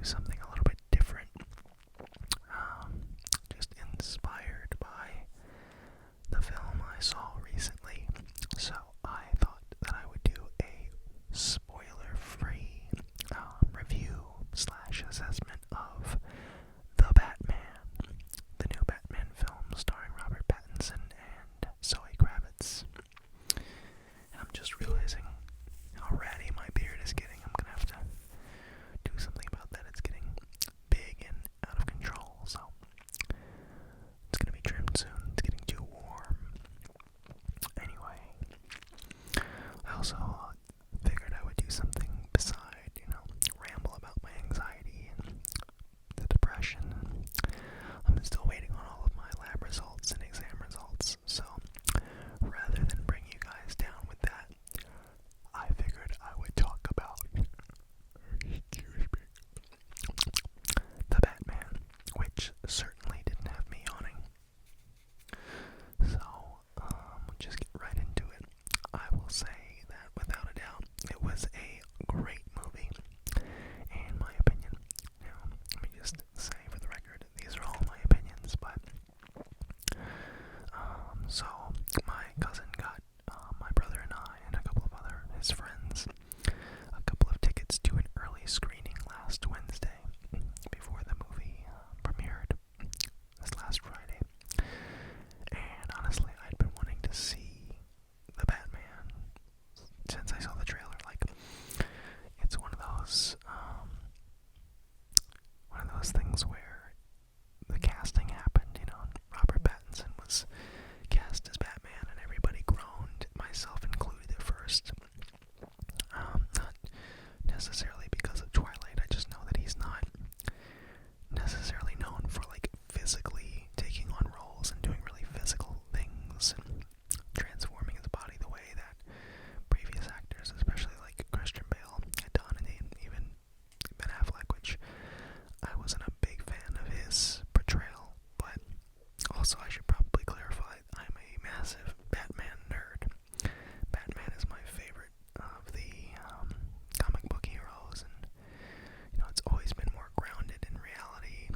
something a little bit different, just inspired by the film I saw recently. So I thought that I would do a spoiler-free review slash assessment of The Batman, the new Batman film starring Robert Pattinson and Zoe Gravers. And I'm just realizing how ratty my beard is getting. I'm gonna have to do something about that. It's getting big and out of control, so it's gonna be trimmed soon. It's getting too warm. Anyway, I also figured I would do something beside, ramble about my anxiety and the depression. I'm still waiting on all of my lab results and exam results, so rather than bring you guys down with that, I figured I would talk about, The Batman, which certainly didn't have me yawning. So, we'll just get right into it. I will say that without a doubt, it was a great movie, in my opinion. Now, let me just say for the record, these are all my opinions, but, so, my cousin got, my brother and I, and a couple of his friends, a couple of tickets to an early screening last Wednesday, before the movie premiered this last Friday. And honestly, I'd been wanting to see The Batman since I saw the trailer. Like, it's one of those things where the casting happened, Robert Pattinson was cast as Batman and everybody groaned, myself included at first. Not necessarily because of Twilight, I just know that he's not necessarily known for physically taking on roles and doing really physical things and transforming his body the way that previous actors, especially Christian Bale, had done, and even Ben Affleck, which I wasn't a big fan of his portrayal. But also, I should probably clarify, I'm a massive Batman nerd. Batman is my favorite of the comic book heroes, and it's always been more grounded in reality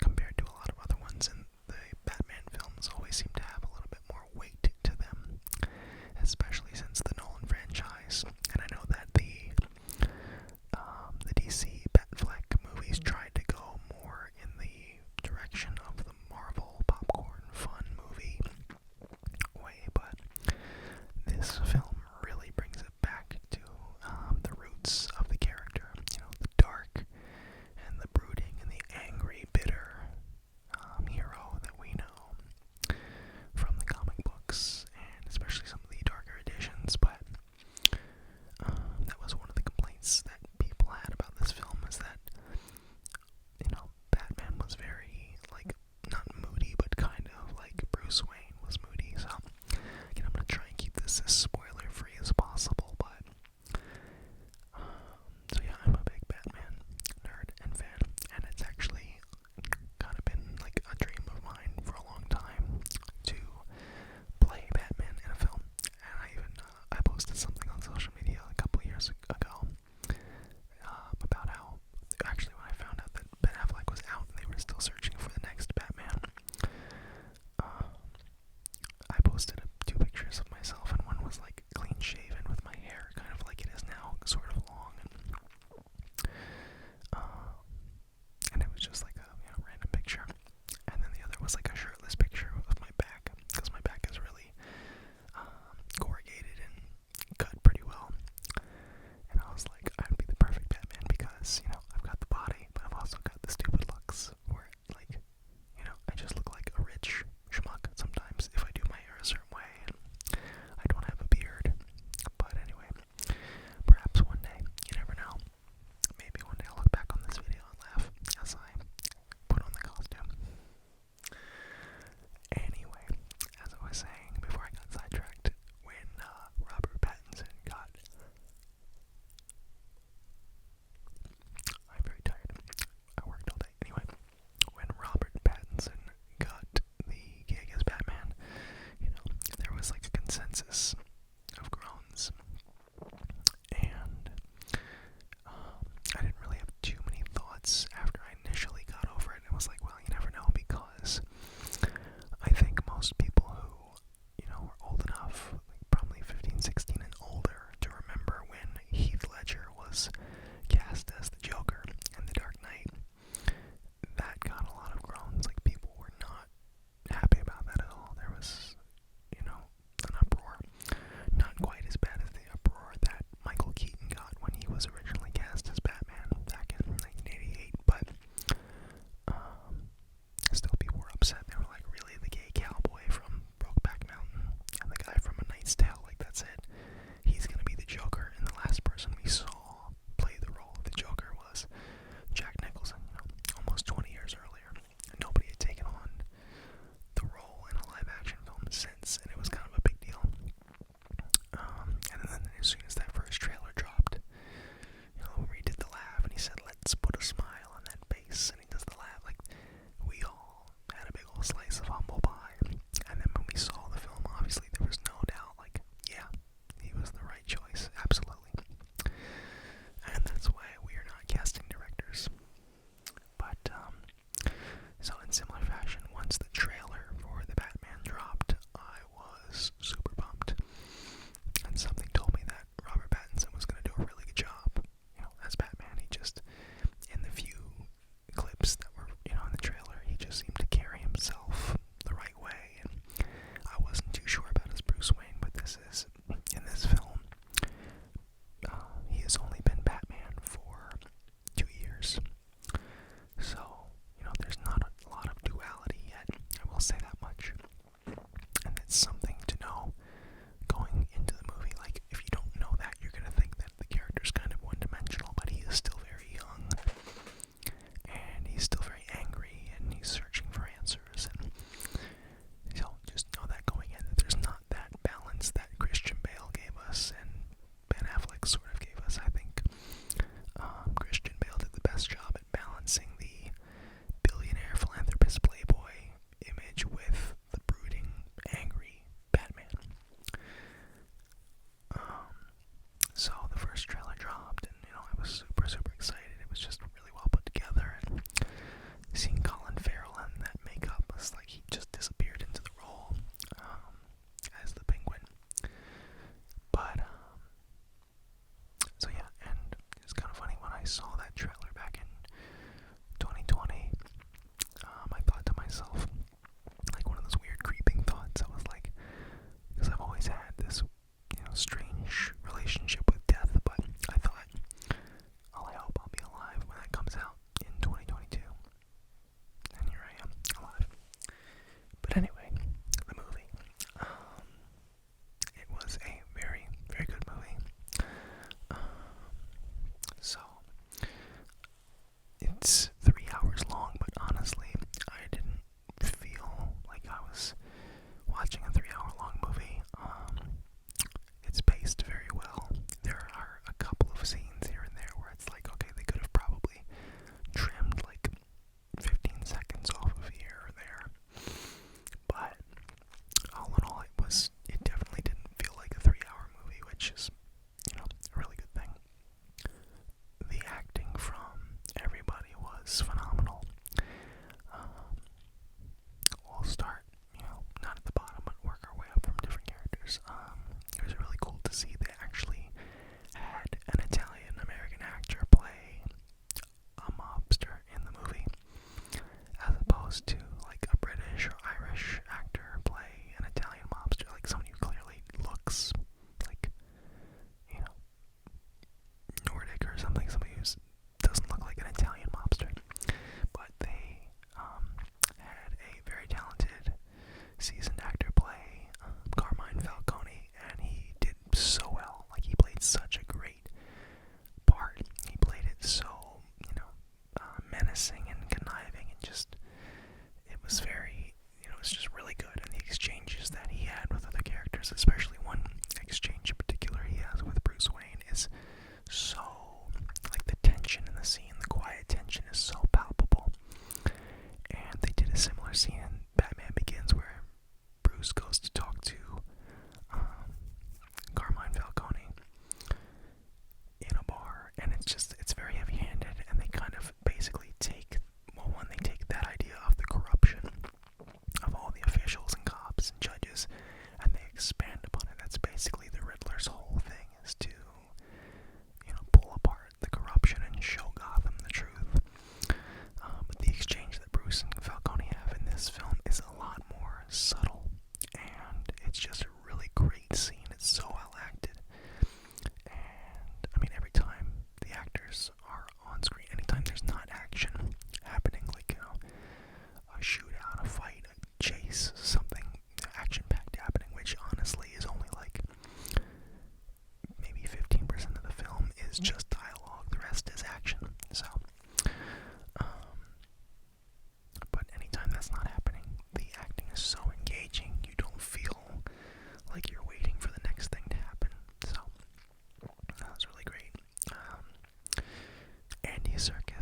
compared to a lot of other ones, and the Batman films always seem to have a little bit more weight to them, especially since the Nolan franchise. And I know that the DC Batfleck movies tried to go more in the direction of the Marvel popcorn fun movie way, but this film really brings it back to the roots of the character, the dark and the brooding and the angry, bitter hero that we know from the comic books, and especially some of the darker editions. But that was one of the complaints that people had about this film, is that Batman was very not moody, but kind of like Bruce Wayne was moody. So again, I'm gonna try and keep this as spoiler free as possible, but so yeah, I'm a big Batman nerd and fan, and it's actually kind of been a dream of mine for a long time to play Batman in a film. And I posted something on social media a couple years ago about how, actually, when I found out that Ben Affleck was out and they were still searching for the next Batman, I posted two pictures of myself, and one was clean shaven with my hair kind of like it is now, sort of long, and it was just a random picture. And then the other was a shirtless picture of my back, because my back is really corrugated and cut pretty well. And I was like, I would be the perfect Batman because, I've got the body, but I've also got the stupid looks where, I just look like a rich schmuck sometimes if I do my hair a certain way and I don't have a beard. But anyway, perhaps one day, you never know. Maybe one day I'll look back on this video and laugh as I put on the costume. Anyway, as I was saying before I got sidetracked, when Robert Pattinson got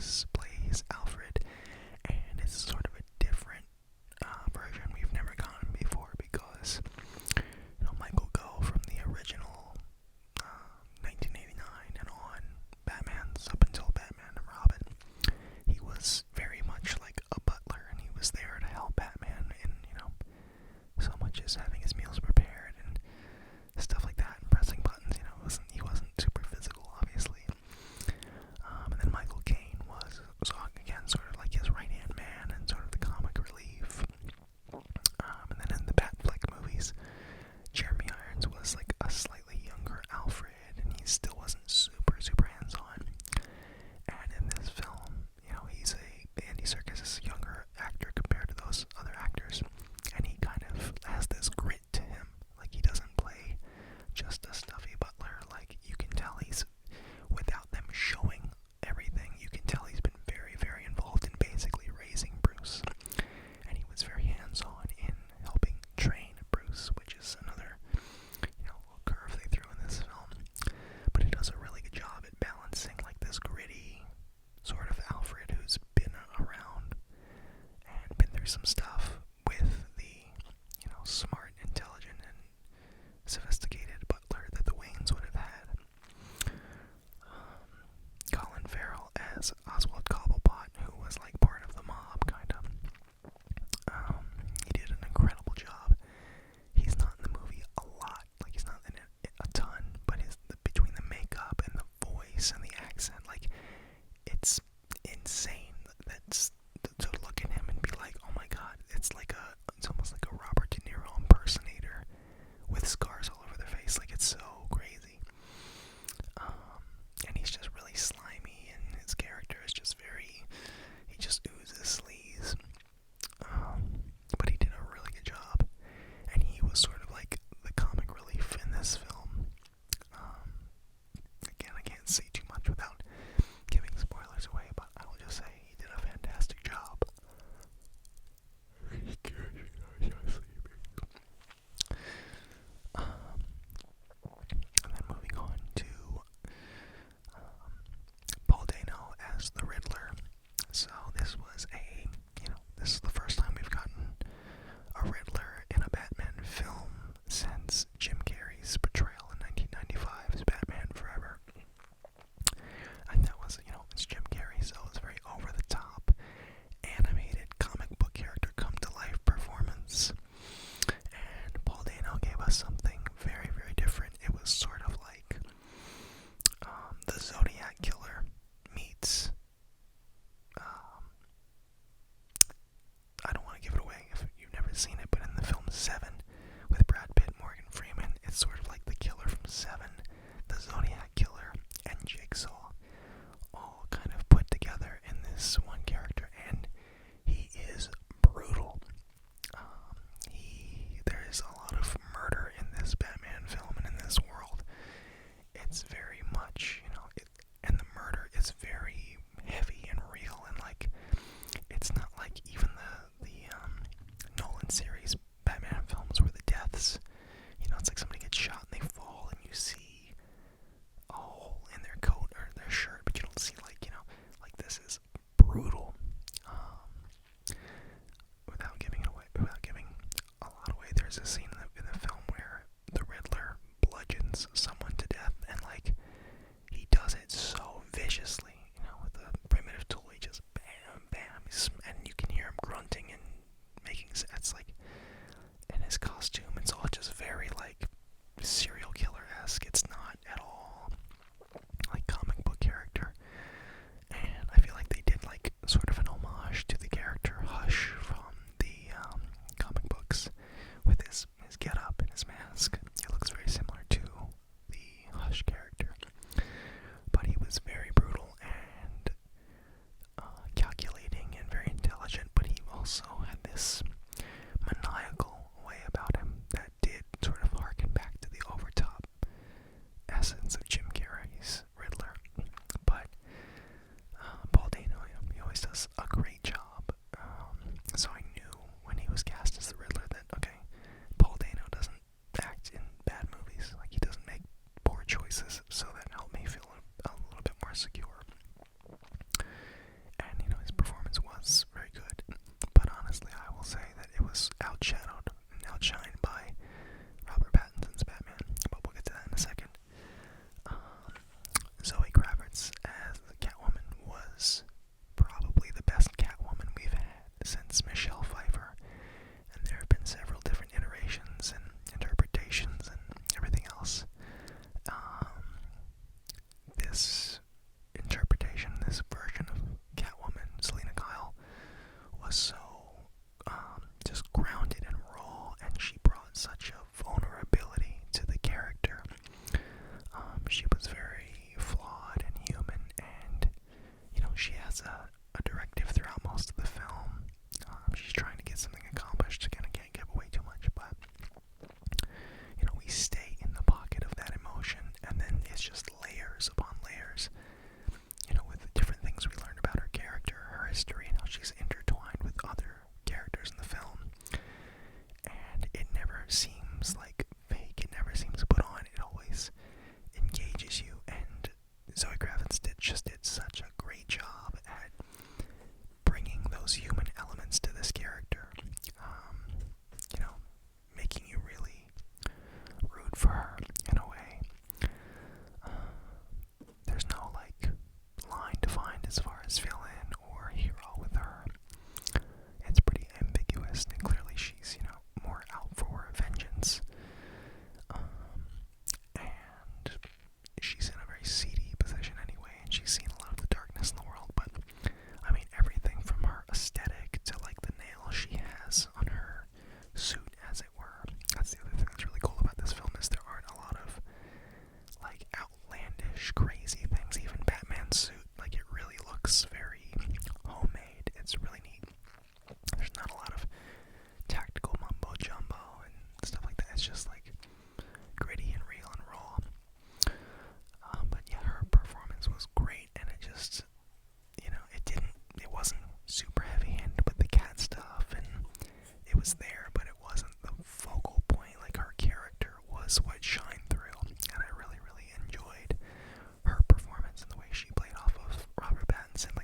Gravers plays Alfred, and it's sort of a different version we've never gotten before because, Michael Gough from the original 1989 and on Batman's up until Batman and Robin, he was very much like a butler, and he was there to help Batman in, so much as having his meals prepared and stuff like that, and pressing buttons. He wasn't super physical, obviously. And then Michael Caine was again sort of like his right-hand man and sort of the comic relief. And then in the Batfleck movies, Jeremy Irons was like a slightly younger Alfred, and he still wasn't super, super hands-on. And in this film, Andy Serkis is a younger actor compared to those other actors, and he kind of has this grit to him. Like, he doesn't play just a stuffy butler. Like, you can tell he's, without them showing everything, you can tell he's been very, very involved in basically raising Bruce. And he was very hands-on in helping train Bruce, which is another, little curve they threw in this film. But he does a really good job at balancing, like, this gritty sort of Alfred who's been around and been through some stuff with the, smart, intelligent, and sophisticated butler that the Waynes would have had. Colin Farrell as Oswald Cobblepot, who was like part of the mob, kind of. He did an incredible job. He's not in the movie a lot, like he's not in it a ton, but between the makeup and the voice and the accent, like, it's insane. That's to look at him and be like, oh my god, it's almost like a Robert De Niro impersonator with scars all over their face. Like, it's so crazy. And he's just really slimy, and his character is just he just oozes sleaze. But he did a really good job, and he was sort of like the comic relief in this film. Again, I can't say too much without giving spoilers away, but I will just say he did a fantastic job. And then moving on to Paul Dano as the Riddler. So this is the first time we've gotten a Riddler in a Batman film since Jim Carrey's portrayal in 1995's Batman Forever. And that was, it's Jim Carrey, so it was very over-the-top, animated comic book character come-to-life performance. And Paul Dano gave us something very, very different. It was sort of like the Zodiac Killer meets, I don't want to give it away if you've never seen it, but in the film Seven with Brad Pitt, Morgan Freeman, it's sort of like the killer from Seven, the Zodiac Killer, and Jigsaw all kind of put together in this one character, and he is brutal. There is a lot of murder in this Batman film and in this world. It's very much, and the murder is very heavy and real, and like, it's not like even the Nolan series Batman films where the deaths, it's like somebody gets shot and they fall and you see a hole in their coat or their shirt, but you don't see like this is brutal. Without giving a lot away, there's a scene in the film where the Riddler bludgeons someone to death, and like, he does it so viciously, with a primitive tool. He just bam, bam, and you can hear him grunting and making sense, like, in his costume. It's all just very like serial killer-esque. It's not at all like comic book character. And I feel like they did like sort of an homage to the character Hush from the comic books with his get-up and his mask. It looks very similar to the Hush character. But he was very brutal and calculating and very intelligent, but he also had this maniacal way about him that did sort of harken back to the overtop essence of Jim Carrey's Riddler. But Paul Dano, he always does a great job. So I knew when he was cast as the Riddler that, okay, Paul Dano doesn't act in bad movies. Like, he doesn't make poor choices, so that helped me feel a little bit more secure. this version of Catwoman, Selena Kyle, was so just grounded and raw, and she brought such a vulnerability to the character. She was very flawed and human, and she has a directive throughout most of the film. She's trying to get something accomplished. Again, I can't give away too much, but we stay in the pocket of that emotion, and then it's just layers upon layers. With the different things we learned about her character, her history, and how she's intertwined with other characters in the film. And it never seems like fake. It never seems put on. It always engages you. And Zoe Gravers did such a great job at bringing those human elements to this character. Making you really root for her in a way. There's no line defined as far as villain or hero with her. It's pretty ambiguous, and clearly she's more out for vengeance. And she's in a very seedy position anyway, and she's seen a lot of the darkness in the world. But I mean, everything from her aesthetic to the nail she has on her suit, as it were. That's the other thing that's really cool about this film, is there aren't a lot of outlandish, crazy things. Even Batman's suit, it really looks very homemade. It's really neat. There's not a lot of tactical mumbo jumbo and stuff like that. It's just gritty and real and raw. But yeah, her performance was great, and it just, it wasn't super heavy-handed with the cat stuff, and it was there, but it wasn't the focal point. Her character was what shined through, and I really, really enjoyed her performance and the way she played off of Robert Pattinson.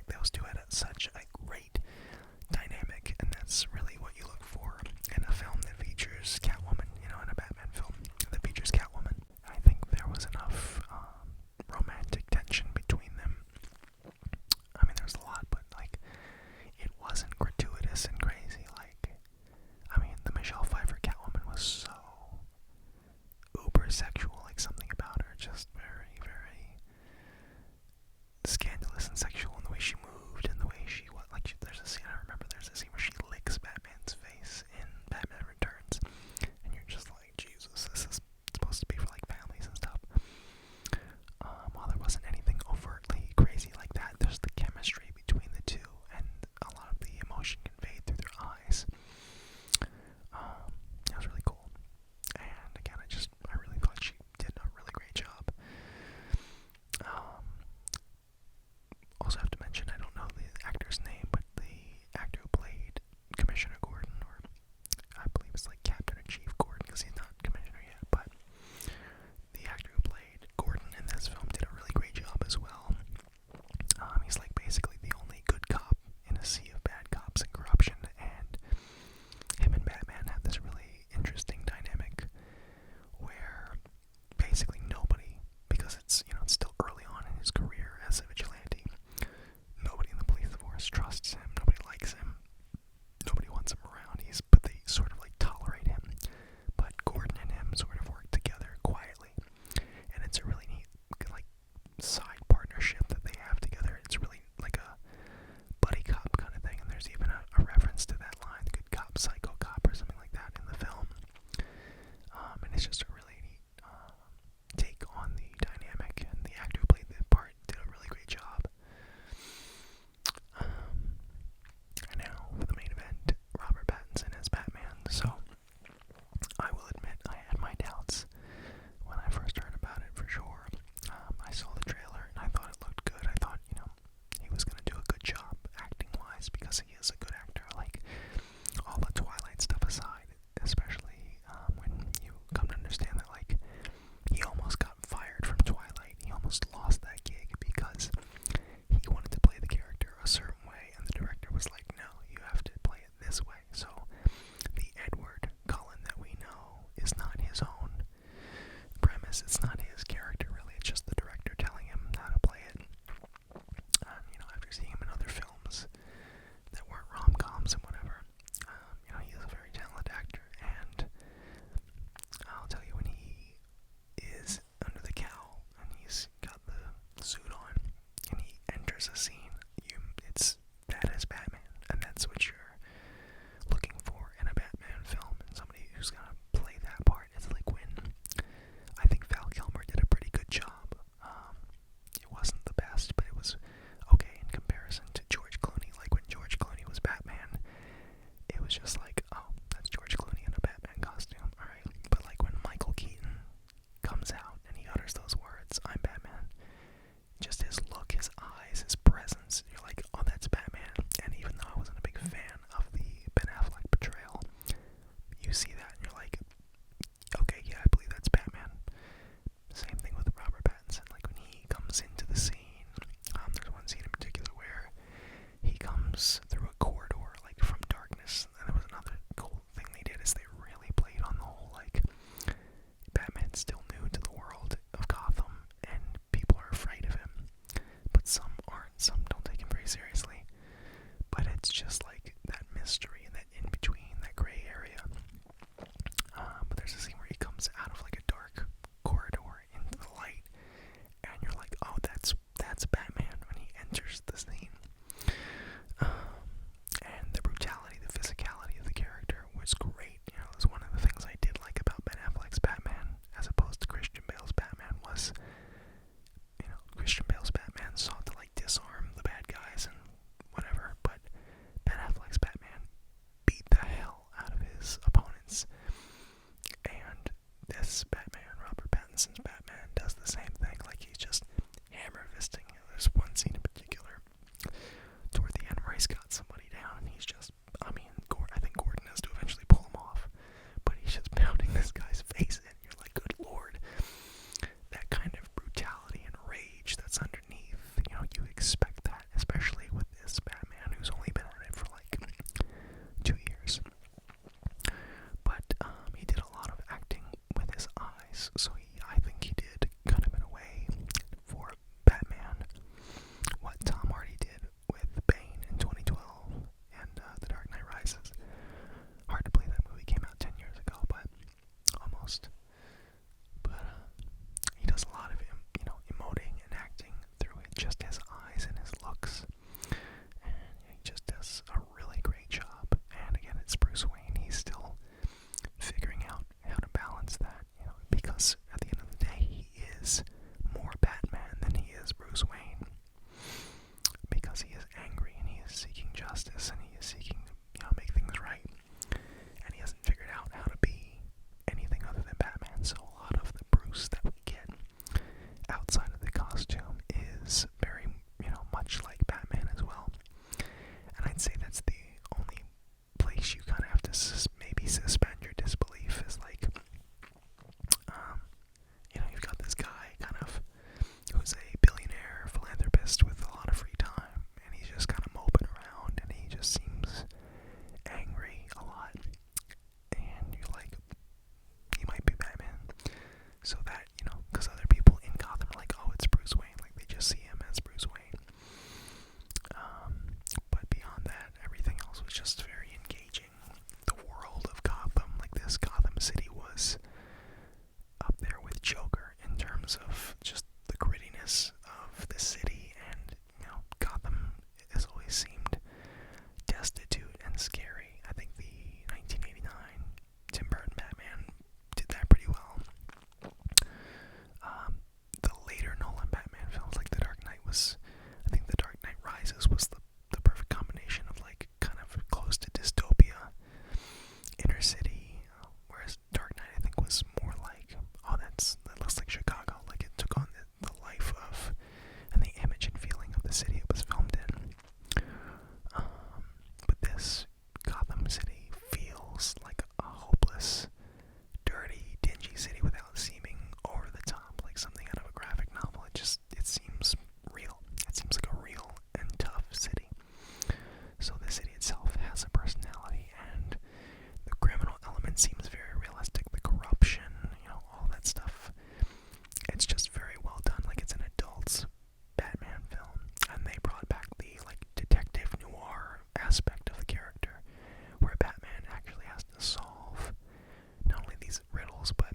Rises was the perfect combination of like kind of close to dystopia, inner city, whereas Dark Knight I think was more like, oh that looks like Chicago, like it took on the life of and the image and feeling of the city it was filmed in. But this Gotham City feels like a hopeless, dirty, dingy city without seeming over the top, like something out of a graphic novel. It seems real. It seems like a real and tough city. So the city itself has a personality, and the criminal element seems very realistic. The corruption, all that stuff. It's just very well done. Like it's an adult's Batman film, and they brought back the like detective noir aspect of the character, where Batman actually has to solve not only these riddles, but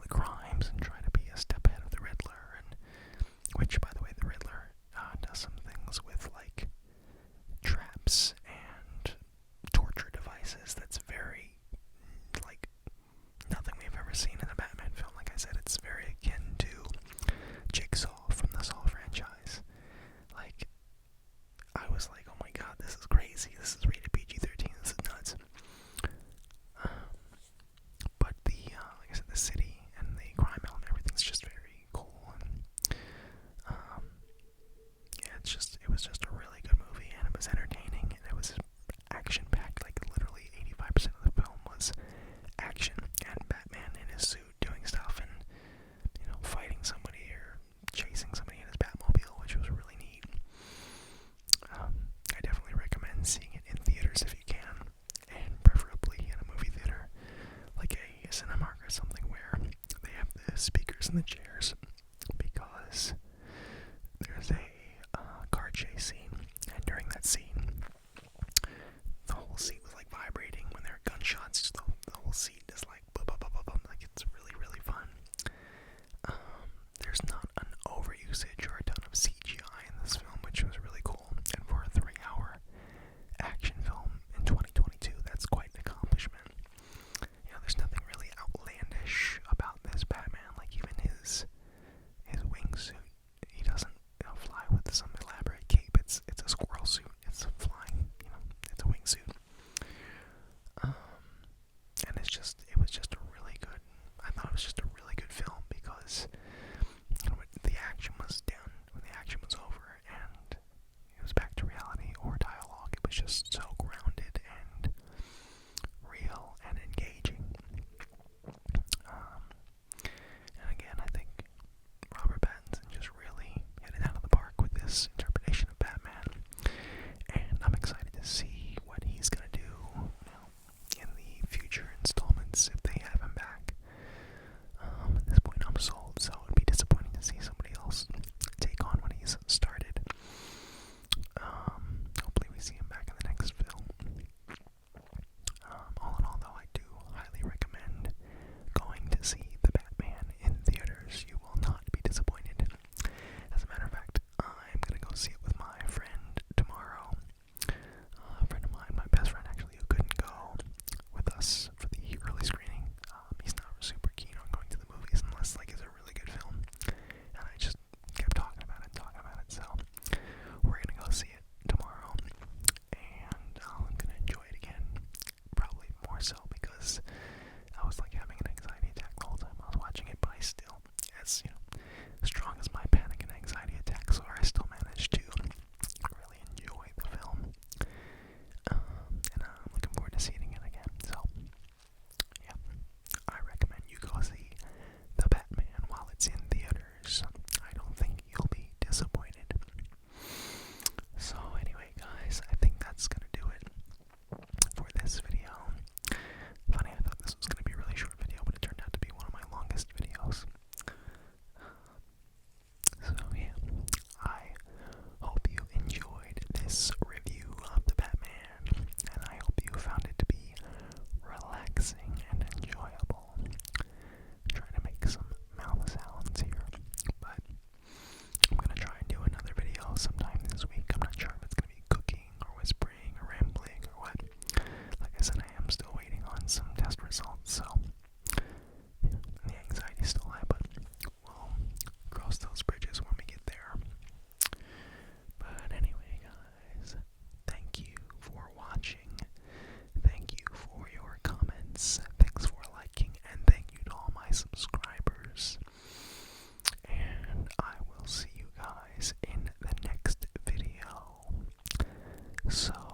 the crimes, and try to be a step ahead of the Riddler. And which, by the way, the Riddler does some things with like traps and torture devices that's very like nothing we've ever seen in a Batman film. Like I said, it's very akin to Jigsaw from the Saw franchise. Like, I was like, oh my god, this is crazy. This is rated PG-13. This is nuts. But like I said, the city and the crime element, everything's just very cool. And yeah, it was just a really good movie, and it was entertaining, and it was action-packed. Like literally 85% of the film was action and Batman in his suit doing stuff, and fighting somebody or chasing somebody in his Batmobile, which was really neat. I definitely recommend seeing it in theaters if you can, and preferably in a movie theater, like a Cinemark or something, where they have the speakers in the chairs, because there's a car chase scene, and during that scene, the whole seat was like vibrating when there are gunshots. The whole seat is like bum, bum, bum, bum, bum. Like it's really, really fun. There's not an overusage or a ton of CGI in this film, which was really cool. And for a 3-hour action film in 2022, that's quite an accomplishment. There's nothing really outlandish about this Batman. Like even his wingsuit, he doesn't fly with some elaborate cape. It's a squirrel suit. It's flying. It's a wingsuit. And it was just a really good. I thought it was just a really good film because the action was done, when the action was over, and it was back to reality or dialogue. It was just so grounded and real and engaging. And again, I think Robert Pattinson just really hit it out of the park with this interpretation of Batman, and I'm excited to see what he's gonna do in the future installments if they have him back. At this point, I'm sold, so it'd be disappointing to see somebody else take on what he's started. Hopefully we see him back in the next So